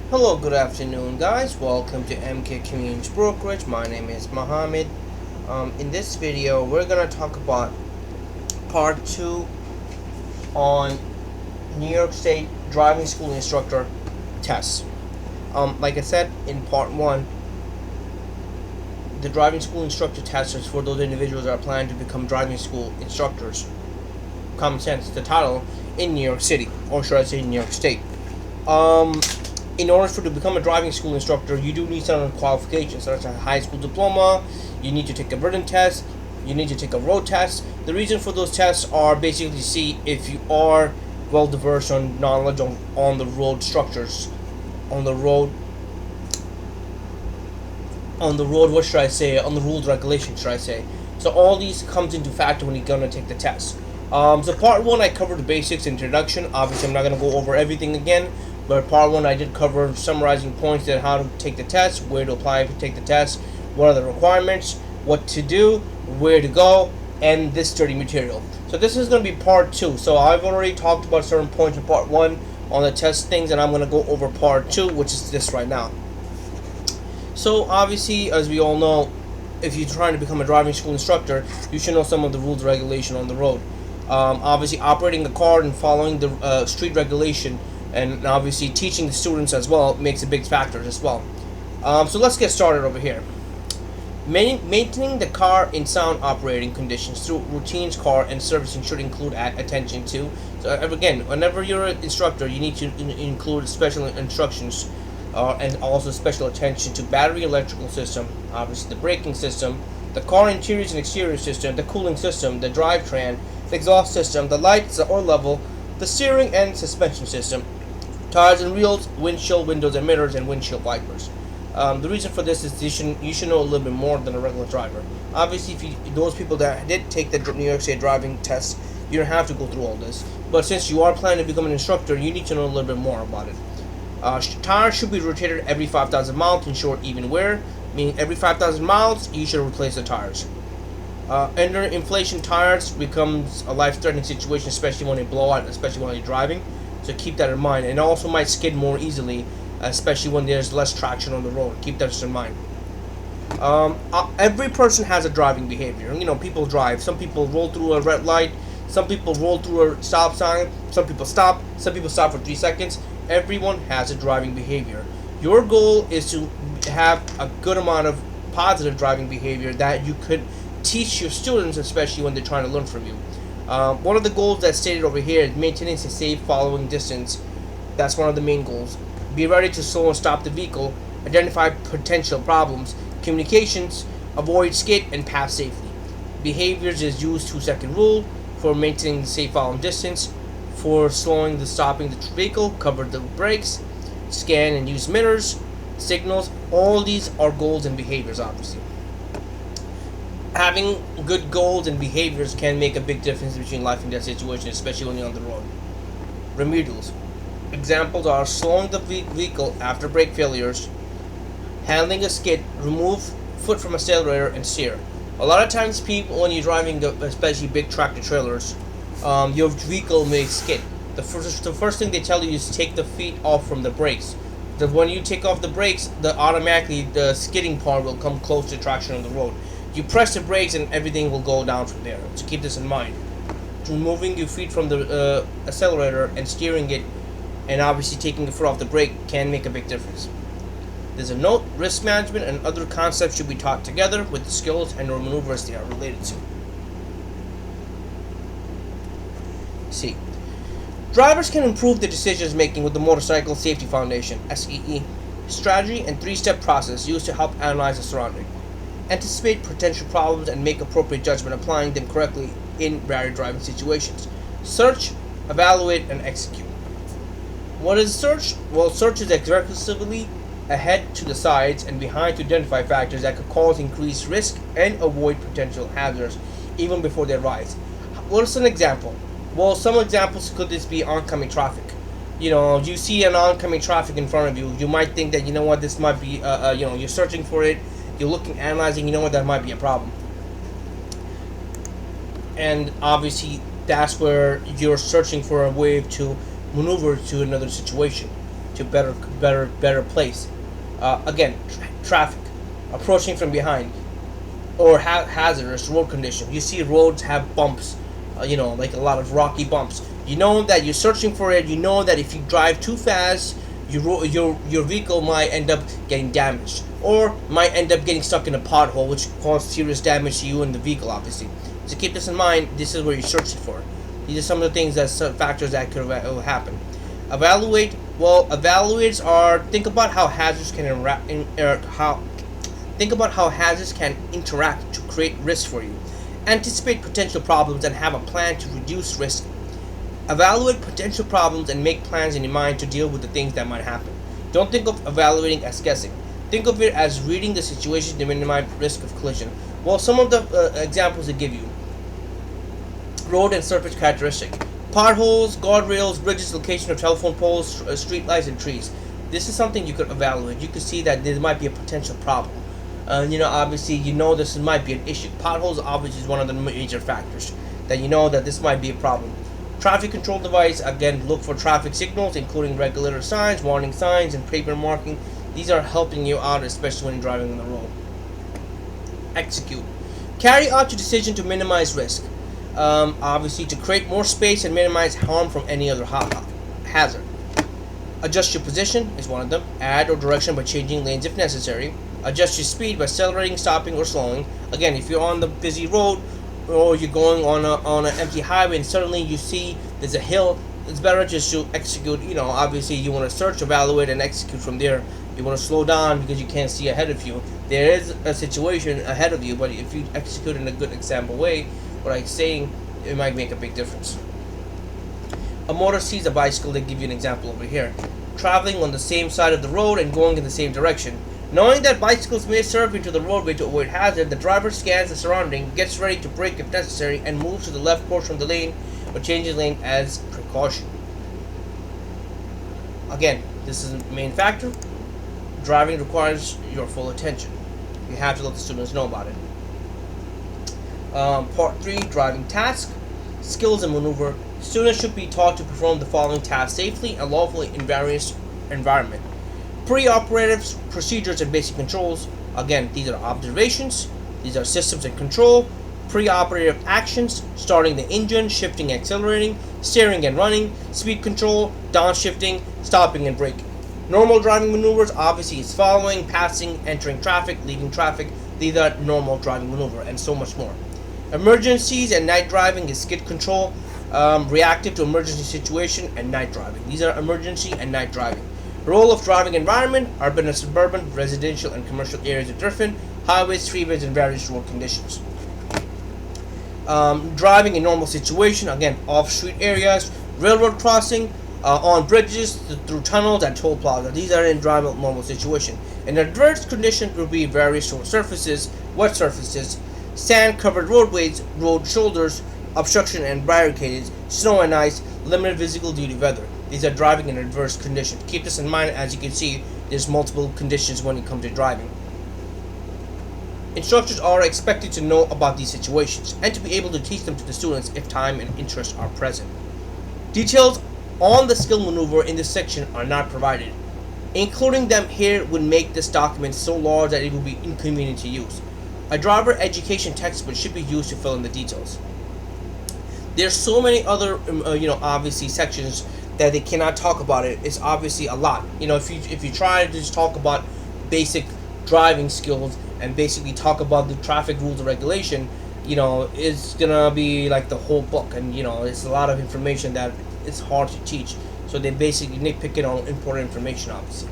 Hello, good afternoon, guys. Welcome to MK Communities Brokerage. My name is Mohammed. In this video, we're gonna talk about part 2 on New York State driving school instructor tests. Like I said in part 1, the driving school instructor test is for those individuals that are planning to become driving school instructors. Common sense, the title in New York City, or should I say New York State. In order to become a driving school instructor, you do need certain qualifications, such as a high school diploma. You need to take a written test. You need to take a road test. The reason for those tests are basically to see if you are well versed on knowledge on the road structures, on the road. What should I say? On the rules, regulations, should I say? So all these comes into factor when you're gonna take the test. So part 1, I covered the basics, introduction. Obviously, I'm not gonna go over everything again. But part 1, I did cover summarizing points on how to take the test, where to apply to take the test, what are the requirements, what to do, where to go, and this study material. So this is going to be part 2. So I've already talked about certain points in part 1 on the test things, and I'm going to go over part 2, which is this right now. So obviously, as we all know, if you're trying to become a driving school instructor, you should know some of the rules and regulation on the road. Obviously, operating the car and following the street regulation, and obviously teaching the students as well makes a big factor as well. So let's get started over here. Maintaining the car in sound operating conditions through routines, car and servicing should include attention to. So again, whenever you're an instructor, you need to include special instructions and also special attention to battery electrical system, obviously the braking system, the car interiors and exterior system, the cooling system, the drivetrain, the exhaust system, the lights, the oil level, the steering and suspension system, tires and wheels, windshield, windows and mirrors, and windshield wipers. The reason for this is you should know a little bit more than a regular driver. Obviously, if those people that did take the New York State driving test, you don't have to go through all this. But since you are planning to become an instructor, you need to know a little bit more about it. Tires should be rotated every 5,000 miles to ensure even wear. Meaning every 5,000 miles, you should replace the tires. Under inflation, tires becomes a life-threatening situation, especially when they blow out, especially when you're driving. So keep that in mind. And it also might skid more easily, especially when there's less traction on the road. Keep that in mind. Every person has a driving behavior. You know, people drive. Some people roll through a red light. Some people roll through a stop sign. Some people stop. Some people stop for 3 seconds. Everyone has a driving behavior. Your goal is to have a good amount of positive driving behavior that you could teach your students, especially when they're trying to learn from you. One of the goals that's stated over here is maintaining a safe following distance. That's one of the main goals. Be ready to slow and stop the vehicle, identify potential problems, communications, avoid skid, and pass safely. Behaviors is use 2-second rule for maintaining the safe following distance, for slowing the stopping the vehicle, cover the brakes, scan and use mirrors, signals. All these are goals and behaviors, obviously. Having good goals and behaviors can make a big difference between life and death situations, especially when you're on the road. Remedials. Examples are slowing the vehicle after brake failures, handling a skid, remove foot from accelerator, and steer. A lot of times, people, when you're driving, especially big tractor trailers, your vehicle may skid. The first thing they tell you is take the feet off from the brakes. When you take off the brakes, automatically the skidding part will come close to traction on the road. You press the brakes and everything will go down from there. So keep this in mind. Removing your feet from the accelerator and steering it, and obviously taking the foot off the brake, can make a big difference. There's a note: risk management and other concepts should be taught together with the skills and or maneuvers they are related to. C. Drivers can improve their decisions making with the Motorcycle Safety Foundation (SEE) strategy and 3-step process used to help analyze the surrounding, anticipate potential problems, and make appropriate judgment, applying them correctly in varied driving situations. Search, evaluate, and execute. What is search? Well, search is aggressively ahead, to the sides, and behind to identify factors that could cause increased risk and avoid potential hazards even before they arise. What is an example? Well, some examples could this be oncoming traffic. You know, you see an oncoming traffic in front of you, you might think that, you know what, this might be, you're searching for it, you're looking, analyzing, you know what, that might be a problem. And obviously, that's where you're searching for a way to maneuver to another situation. to better place. Again, traffic, approaching from behind, or hazardous road condition. You see roads have bumps, like a lot of rocky bumps. You know that you're searching for it. You know that if you drive too fast, your vehicle might end up getting damaged, or might end up getting stuck in a pothole, which causes serious damage to you and the vehicle, obviously. So keep this in mind. This is where you're searching for. These are some of the things factors that could happen. Evaluate. Well, evaluators are think about how hazards can interact to create risk for you. Anticipate potential problems and have a plan to reduce risk. Evaluate potential problems and make plans in your mind to deal with the things that might happen. Don't think of evaluating as guessing. Think of it as reading the situation to minimize risk of collision. Well, some of the examples they give you: road and surface characteristic, potholes, guardrails, bridges, location of telephone poles, street lights, and trees. This is something you could evaluate. You could see that there might be a potential problem. Obviously, this might be an issue. Potholes obviously is one of the major factors that that this might be a problem. Traffic control device, again, look for traffic signals, including regulator signs, warning signs, and pavement marking. These are helping you out, especially when you're driving on the road. Execute. Carry out your decision to minimize risk. Obviously, to create more space and minimize harm from any other hazard. Adjust your position is one of them. Add or direction by changing lanes if necessary. Adjust your speed by accelerating, stopping, or slowing. Again, if you're on the busy road or you're going on an empty highway and suddenly you see there's a hill, it's better just to execute. Obviously you want to search, evaluate, and execute from there. You want to slow down because you can't see ahead of you. There is a situation ahead of you, but if you execute in a good example way, what I'm saying, it might make a big difference. A motor sees a bicycle. They give you an example over here. Traveling on the same side of the road and going in the same direction. Knowing that bicycles may serve into the roadway to avoid hazard, the driver scans the surrounding, gets ready to brake if necessary, and moves to the left portion of the lane or changes lane as precaution. Again, this is the main factor. Driving requires your full attention. You have to let the students know about it. Part 3, driving task, skills and maneuver. Students should be taught to perform the following tasks safely and lawfully in various environments. Preoperative procedures and basic controls. Again, these are observations. These are systems and control. Preoperative actions, starting the engine, shifting and accelerating, steering and running, speed control, downshifting, stopping and braking. Normal driving maneuvers, obviously, is following, passing, entering traffic, leaving traffic. These are normal driving maneuver, and so much more. Emergencies and night driving is skid control, reactive to emergency situation, and night driving. These are emergency and night driving. Role of driving environment, urban and suburban, residential and commercial areas are different, highways, freeways, and various road conditions. Driving in normal situation, again, off-street areas, railroad crossing, on bridges, through tunnels, and toll plaza. These are in driving normal situation. In adverse conditions will be various road surfaces, wet surfaces, sand-covered roadways, road shoulders, obstruction and barricades, snow and ice, limited physical duty weather. These are driving in adverse conditions. Keep this in mind. As you can see, there's multiple conditions when it comes to driving. Instructors are expected to know about these situations and to be able to teach them to the students if time and interest are present. Details on the skill maneuver in this section are not provided. Including them here would make this document so large that it would be inconvenient to use. A driver education textbook should be used to fill in the details. There's so many other, obviously sections that they cannot talk about it. It's obviously a lot. If you try to just talk about basic driving skills and basically talk about the traffic rules and regulation, it's gonna be like the whole book, and it's a lot of information that it's hard to teach. So they basically nitpick it on important information, obviously.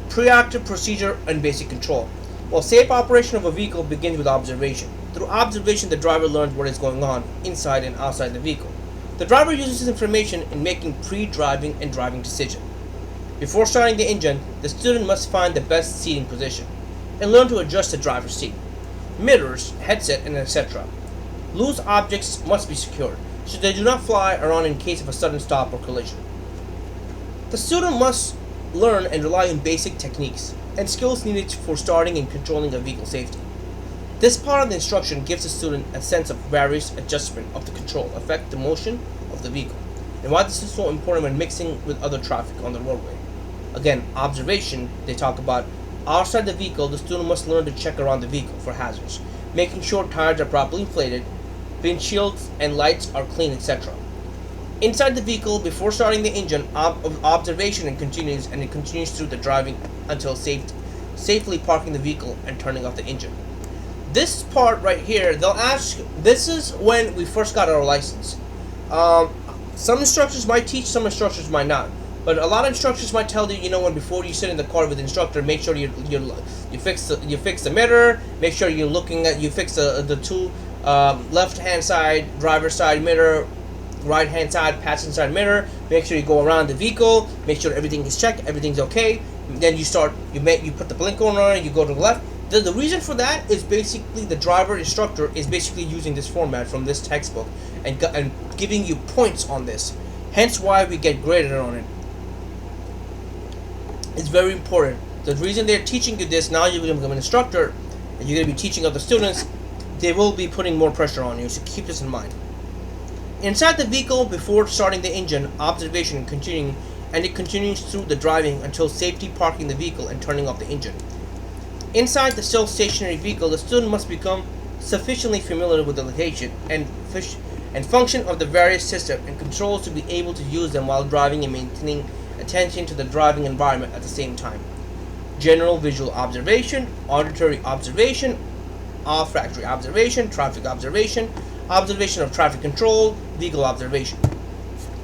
Preoperative procedure and basic control. Well, safe operation of a vehicle begins with observation. Through observation, the driver learns what is going on inside and outside the vehicle. The driver uses this information in making pre-driving and driving decisions. Before starting the engine, the student must find the best seating position and learn to adjust the driver's seat, mirrors, headset, and etc. Loose objects must be secured so they do not fly around in case of a sudden stop or collision. The student must learn and rely on basic techniques and skills needed for starting and controlling a vehicle safety. This part of the instruction gives the student a sense of various adjustment of the control affect the motion of the vehicle. and why this is so important when mixing with other traffic on the roadway. Again, observation, they talk about outside the vehicle, the student must learn to check around the vehicle for hazards, making sure tires are properly inflated, windshields and lights are clean, etc. Inside the vehicle, before starting the engine, observation and it continues through the driving until safely parking the vehicle and turning off the engine. This part right here, they'll ask, this is when we first got our license. Some instructors might teach, some instructors might not. But a lot of instructors might tell you, when before you sit in the car with the instructor, make sure you fix the mirror, make sure you fix the two left hand side driver's side mirror, right hand side passenger side mirror. Make sure you go around the vehicle, make sure everything is checked, everything's okay. Then you put the blinker on, you go to the left. The reason for that is basically the driver instructor is basically using this format from this textbook and giving you points on this. Hence why we get graded on it. It's very important. The reason they're teaching you this, now you're going to become an instructor and you're going to be teaching other students, they will be putting more pressure on you, so keep this in mind. Inside the vehicle, before starting the engine, observation and it continues through the driving until safety parking the vehicle and turning off the engine. Inside the still stationary vehicle, the student must become sufficiently familiar with the location and function of the various systems and controls to be able to use them while driving and maintaining attention to the driving environment at the same time. General visual observation, auditory observation, olfactory observation, traffic observation, observation of traffic control, vehicle observation.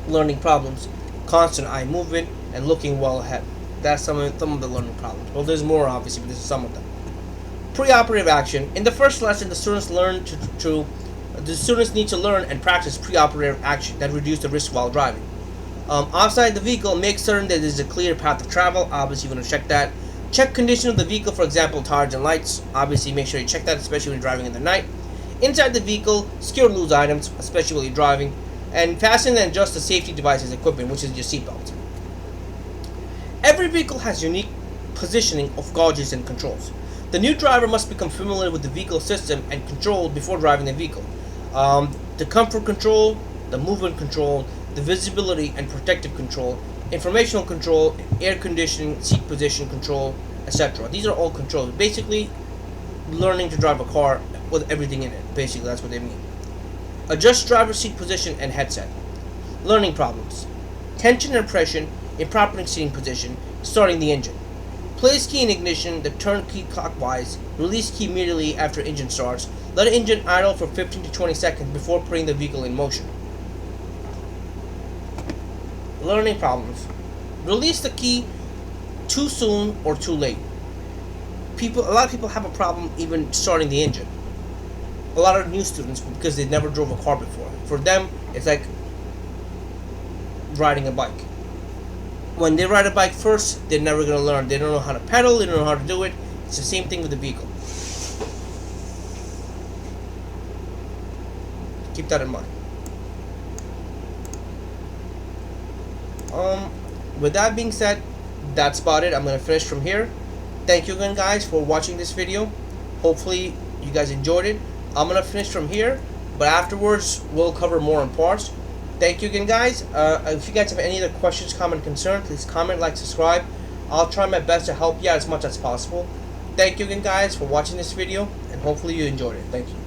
Learning problems, constant eye movement, and looking well ahead. That's some of the learning problems. Well, there's more obviously, but this is some of them. Preoperative action. In the first lesson, the students need to learn and practice preoperative action that reduce the risk while driving. Outside the vehicle, make certain that there's a clear path of travel. Obviously, you want to check that. Check condition of the vehicle, for example, tires and lights. Obviously, make sure you check that, especially when driving in the night. Inside the vehicle, secure loose items, especially while you're driving, and fasten and adjust the safety devices equipment, which is your seatbelt. Every vehicle has unique positioning of gauges and controls. The new driver must become familiar with the vehicle system and control before driving the vehicle. The comfort control, the movement control, the visibility and protective control, informational control, air conditioning, seat position control, etc. These are all controls. Basically, learning to drive a car with everything in it. Basically, that's what they mean. Adjust driver seat position and headset. Learning problems. Tension and pressure, improper seating position, starting the engine. Place key in ignition, the turn key clockwise, release key immediately after engine starts. Let engine idle for 15 to 20 seconds before putting the vehicle in motion. Learning problems. Release the key too soon or too late. A lot of people have a problem even starting the engine. A lot of new students, because they never drove a car before. For them, it's like riding a bike. When they ride a bike first, they're never going to learn. They don't know how to pedal, they don't know how to do it. It's the same thing with the vehicle. Keep that in mind. With that being said, that's about it. I'm going to finish from here. Thank you again, guys, for watching this video. Hopefully, you guys enjoyed it. I'm going to finish from here, but afterwards, we'll cover more in parts. Thank you again, guys. If you guys have any other questions, comment, concern, please comment, like, subscribe. I'll try my best to help you out as much as possible. Thank you again, guys, for watching this video, and hopefully you enjoyed it. Thank you.